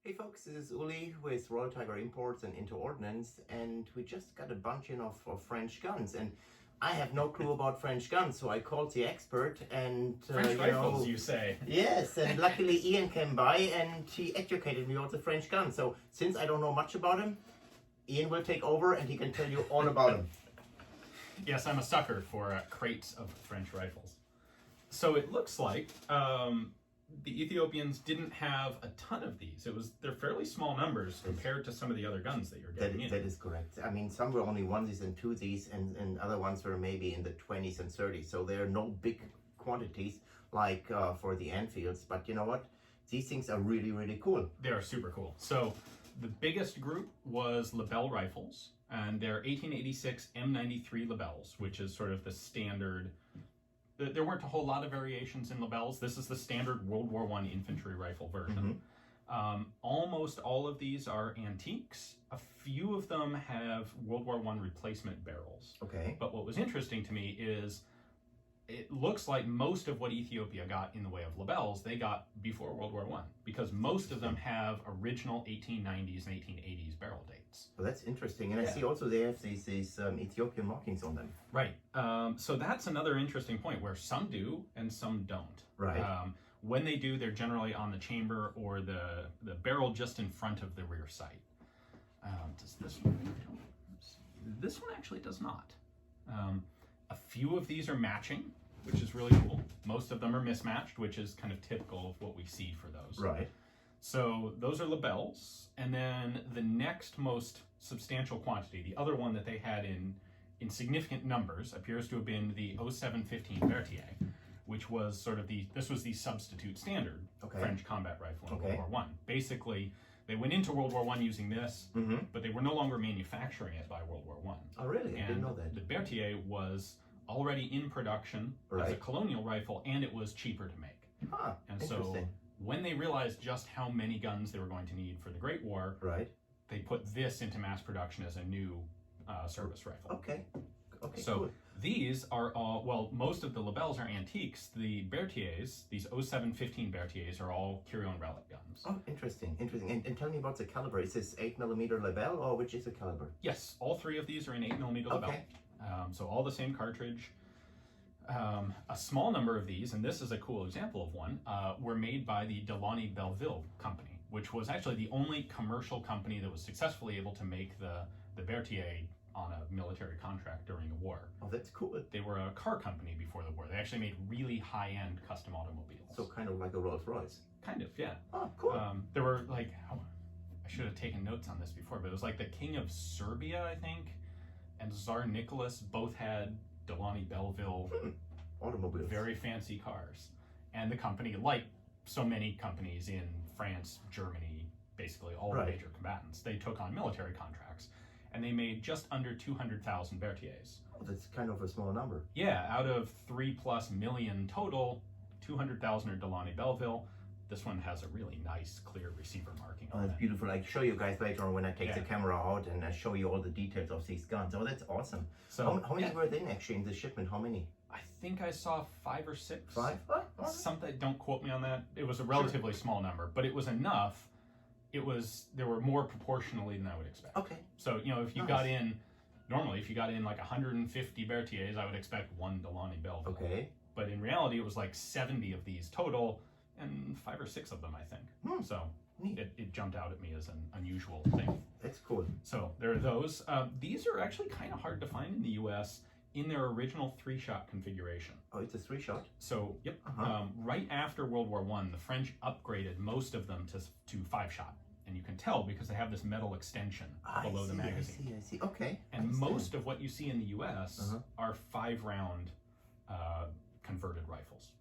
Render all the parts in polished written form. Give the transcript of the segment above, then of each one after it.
Hey folks, this is Uli with Royal Tiger Imports and Into Ordnance, and we just got a bunch in of French guns, and I have no clue about French guns, so I called the expert and... French rifles, you say? Yes, and luckily Ian came by and he educated me about the French gun. So since I don't know much about him, Ian will take over and he can tell you all about him. Yes, I'm a sucker for crates of French rifles. So it looks like the Ethiopians didn't have a ton of these. They're fairly small numbers compared to some of the other guns that you're getting in. That is correct. I mean, some were only onesies and twosies, and other ones were maybe in the 20s and 30s. So there are no big quantities like for the Anfields. But you know what? These things are really, really cool. They are super cool. So the biggest group was Lebel rifles, and they're 1886 M93 Lebels, which is sort of the standard. There weren't a whole lot of variations in Lebels. This is the standard World War I infantry rifle version. Almost all of these are antiques. A few of them have World War I replacement barrels. Okay. But what was interesting to me is it looks like most of what Ethiopia got in the way of Lebels, they got before World War I, because most of them have original 1890s and 1880s barrel dates. Well, that's interesting. And I see also they have these Ethiopian markings on them. Right. So that's another interesting point where some do and some don't. Right. When they do, they're generally on the chamber or the barrel just in front of the rear sight. Does this one? This one actually does not. A few of these are matching, which is really cool. Most of them are mismatched, which is kind of typical of what we see for those. Right. So those are Lebels. And then the next most substantial quantity, the other one that they had in significant numbers, appears to have been the 0715 Berthier, which was sort of this was the substitute standard French combat rifle in World War I. Basically, they went into World War I using this, but they were no longer manufacturing it by World War I. Oh, really? I didn't know that. The Berthier was already in production as a colonial rifle, and it was cheaper to make. And so when they realized just how many guns they were going to need for the Great War, they put this into mass production as a new service rifle. Okay, so cool. These are all, well, most of the Lebels are antiques. The Berthiers, these 0715 Berthiers, are all curio and relic guns. Oh, interesting. And tell me about the caliber. Is this 8mm Lebel, or which is the caliber? Yes, all three of these are in 8mm Lebel. So all the same cartridge. A small number of these, and this is a cool example of one, were made by the Delaunay Belleville company, which was actually the only commercial company that was successfully able to make the Berthier on a military contract during the war. Oh, that's cool. They were a car company before the war. They actually made really high-end custom automobiles. So kind of like a Rolls Royce. Kind of, yeah. Oh, cool. There were like, I should have taken notes on this before, but it was like the King of Serbia, I think, and Tsar Nicholas both had Delaunay Belleville automobiles. Very fancy cars. And the company, like so many companies in France, Germany, basically all the major combatants, they took on military contracts. And they made just under 200,000 Berthiers. Oh, that's kind of a small number. Yeah, out of 3+ million total, 200,000 are Delaunay Belleville. This one has a really nice, clear receiver marking on it. Oh, that's beautiful. I show you guys later on when I take the camera out and I show you all the details of these guns. Oh, that's awesome. So how many were there actually in the shipment? How many? I think I saw 5 or 6. 5? Something. Don't quote me on that. It was a relatively small number, but it was enough. There were more proportionally than I would expect. Okay. So, if you got in, normally if you got in like 150 Berthiers, I would expect 1 Delaunay Belleville. Okay. But in reality, it was like 70 of these total, and 5 or 6 of them, I think. So it jumped out at me as an unusual thing. That's cool. So there are those. These are actually kind of hard to find in the U.S. in their original 3-shot configuration. Oh, it's a 3-shot? So, yep. Right after World War I, the French upgraded most of them to 5-shot. And you can tell because they have this metal extension below the magazine. I see. Okay. And most of what you see in the U.S. are 5-round converted rifles.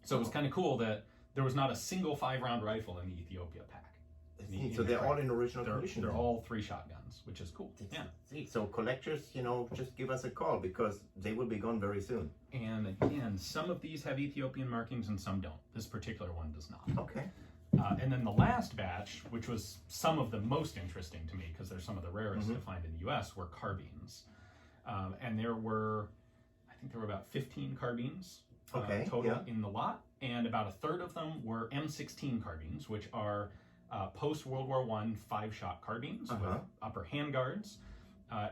So it was kind of cool that there was not a single 5-round rifle in the Ethiopia pack. So they're all in original condition. They're all 3-shot guns, which is cool. So collectors, just give us a call because they will be gone very soon. And again, some of these have Ethiopian markings and some don't. This particular one does not. Okay. And then the last batch, which was some of the most interesting to me because they're some of the rarest to find in the U.S., were carbines. And there were, I think there were about 15 carbines total in the lot. And about a third of them were M16 carbines, which are post-World War I 5-shot carbines with upper handguards.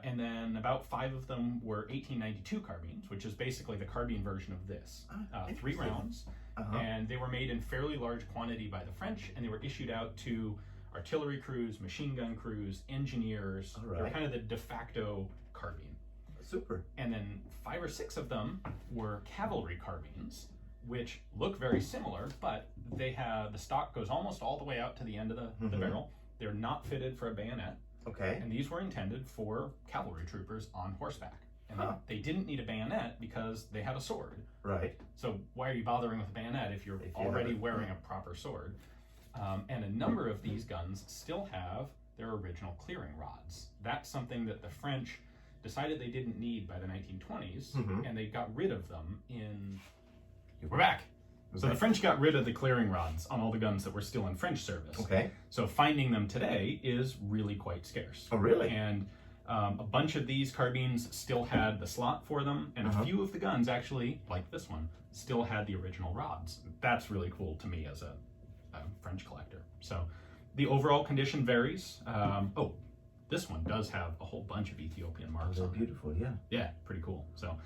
And then about 5 of them were 1892 carbines, which is basically the carbine version of this. 3 rounds. And they were made in fairly large quantity by the French, and they were issued out to artillery crews, machine gun crews, engineers. They were kind of the de facto carbine. Super. And then 5 or 6 of them were cavalry carbines, which look very similar, but they have, the stock goes almost all the way out to the end of the barrel. They're not fitted for a bayonet. Okay. And these were intended for cavalry troopers on horseback. And they didn't need a bayonet because they had a sword. Right. So why are you bothering with a bayonet if you're already wearing a proper sword? And a number of these guns still have their original clearing rods. That's something that the French decided they didn't need by the 1920s, and they got rid of them in... We're back! So the French got rid of the clearing rods on all the guns that were still in French service. Okay. So finding them today is really quite scarce. Oh, really? And a bunch of these carbines still had the slot for them, and a few of the guns actually, like this one, still had the original rods. That's really cool to me as a French collector. So the overall condition varies. This one does have a whole bunch of Ethiopian marks on it. Beautiful, yeah. Yeah, pretty cool. So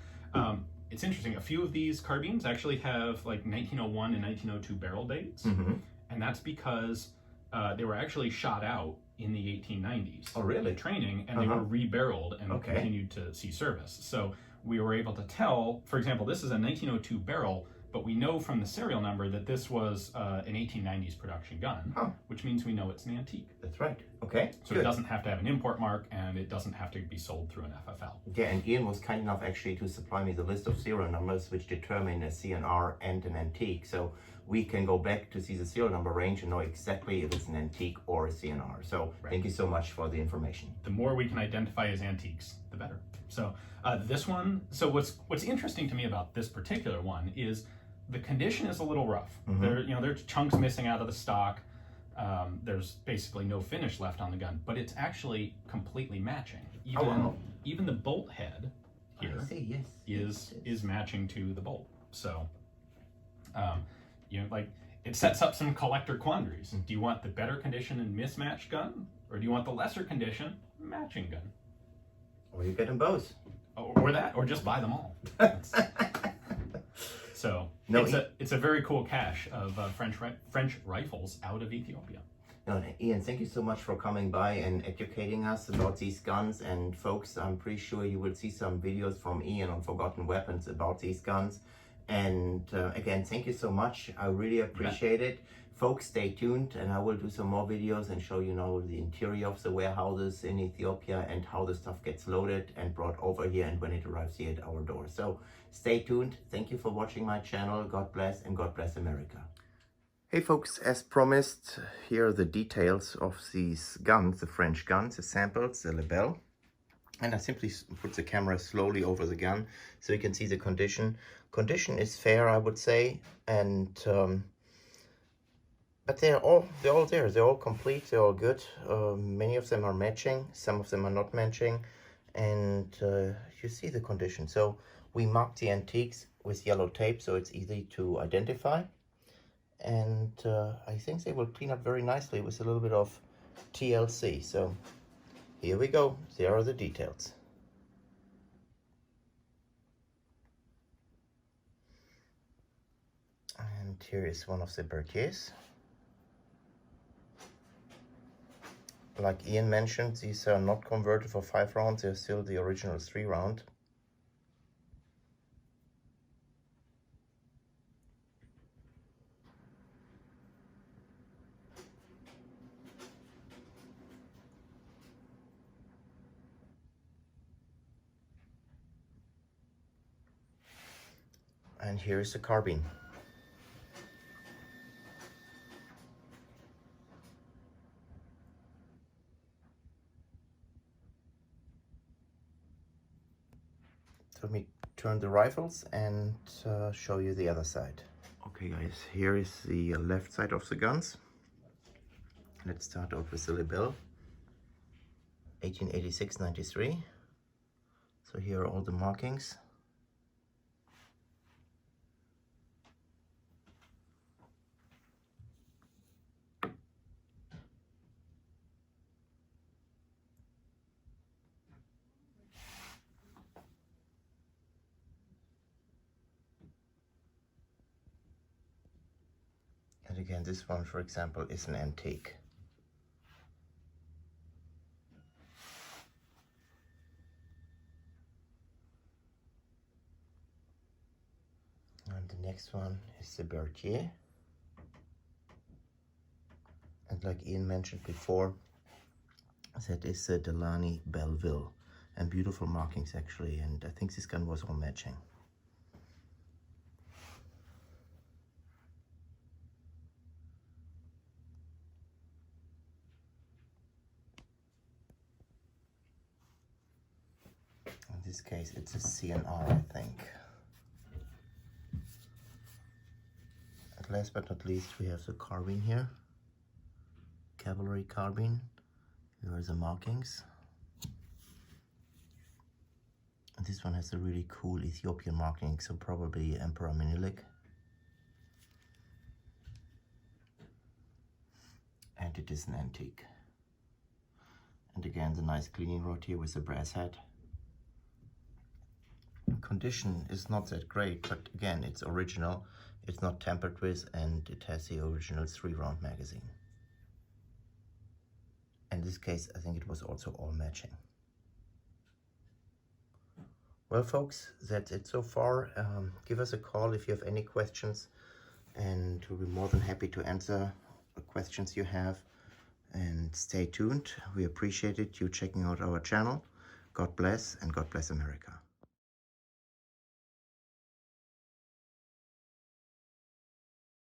it's interesting. A few of these carbines actually have like 1901 and 1902 barrel dates, and that's because they were actually shot out in the 1890s. Oh, really? In training, and they were rebarreled and continued to see service. So we were able to tell, for example, this is a 1902 barrel, but we know from the serial number that this was an 1890s production gun, which means we know it's an antique. That's right. Okay. So it doesn't have to have an import mark, and it doesn't have to be sold through an FFL. Yeah, and Ian was kind enough actually to supply me the list of serial numbers which determine a CNR and an antique. So we can go back to see the serial number range and know exactly if it's an antique or a CNR. So thank you so much for the information. The more we can identify as antiques, the better. So this one, so what's interesting to me about this particular one is the condition is a little rough. There's chunks missing out of the stock. There's basically no finish left on the gun, but it's actually completely matching. Even the bolt head here is matching to the bolt. So, it sets up some collector quandaries. Do you want the better condition and mismatched gun, or do you want the lesser condition matching gun? Or you get them both. Or that, or just buy them all. So it's a very cool cache of French rifles out of Ethiopia. No, Ian, thank you so much for coming by and educating us about these guns. And folks, I'm pretty sure you will see some videos from Ian on Forgotten Weapons about these guns. And again, thank you so much. I really appreciate it. Folks, stay tuned, and I will do some more videos and show you now the interior of the warehouses in Ethiopia and how the stuff gets loaded and brought over here and when it arrives here at our door. So stay tuned. Thank you for watching my channel. God bless, and God bless America. Hey folks, as promised, here are the details of these guns, the French guns, the samples, the Lebel. And I simply put the camera slowly over the gun so you can see the condition. Condition is fair, I would say, and but they're all there. They're all complete. They're all good. Many of them are matching. Some of them are not matching, and you see the condition. So we marked the antiques with yellow tape, so it's easy to identify. And I think they will clean up very nicely with a little bit of TLC. So here we go. There are the details. And here is one of the Berthiers. Like Ian mentioned, these are not converted for 5 rounds. They're still the original 3 round. And here is the carbine. So let me turn the rifles and show you the other side. Okay guys, here is the left side of the guns. Let's start out with the Lebel, 1886-93. So here are all the markings. again, this one, for example, is an antique. And the next one is the Berthier. And like Ian mentioned before, that is the Delany Belleville. And beautiful markings actually, and I think this gun was all matching. In this case, it's a CNR, I think. And last but not least, we have the carbine here. Cavalry carbine. Here are the markings. And this one has a really cool Ethiopian marking, so probably Emperor Menelik. And it is an antique. And again, the nice cleaning rod here with the brass head. Condition is not that great, but again, it's original. It's not tampered with, and it has the original 3-round magazine. In this case, I think it was also all matching. Well, folks, that's it so far. Give us a call if you have any questions, and we'll be more than happy to answer the questions you have. And stay tuned. We appreciate it, you checking out our channel. God bless, and God bless America.